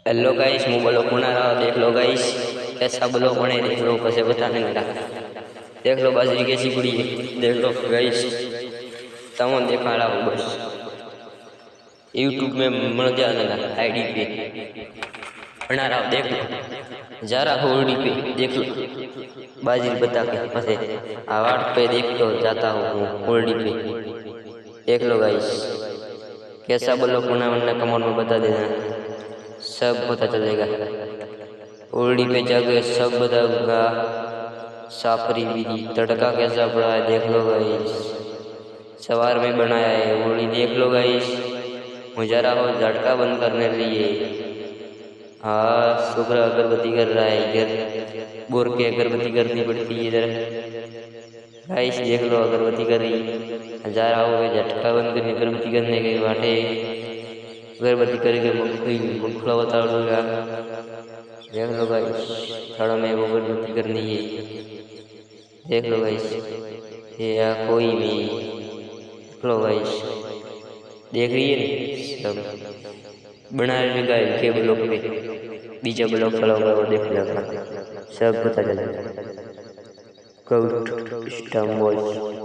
Hello guys, मैं blog बना रहा देख लो गाइस। कैसा ब्लॉग बने देख लो, कैसे बताने लगा। देख लो बाजरी कैसी पड़ी है, देख लो गाइस। तमाम दिखा रहा हूँ बस। यूट्यूब में मजा लगा, आईडी पे बना रहा हूँ देख लो। जा रहा हूँ ओडी पे देख लो, बाजरी बता के फंसे आवाज पे देख तो जाता हूँ ओडी पे। देख लो गाइस, कैसा ब्लॉग बना वरना कमेंट में बता देना, सब पता चलेगा। ओरडी पे जाके सब बताऊंगा। साफरी विधि तड़का कैसा पड़ा है देख लो गाइस। सवार में बनाया है ओरडी, देख लो गाइस। मुजारा हो झटका बंद करने लिए। हाँ, शुक्र अगरबत्ती कर रहा है इधर। बोर के अगरबत्ती करनी पड़ती है इधर। गाइस देख लो अगरबत्ती कर रही। जा रहा हो झटका बंद करने, अगरबत्ती करने के बाटे। अगरबत्ती करके मुखला बता दूंगा। देख लो गाइस, थोड़ा में वो अगरबत्ती करनी है। देख लो गाइस, ये या कोई भी। देख लो गाइस, देख रही है सब बना रहे गाइस के ब्लॉक पे। बीजा ब्लॉक चला होगा वो देख लेगा, सब पता चलेगा। गौट स्टम्बोस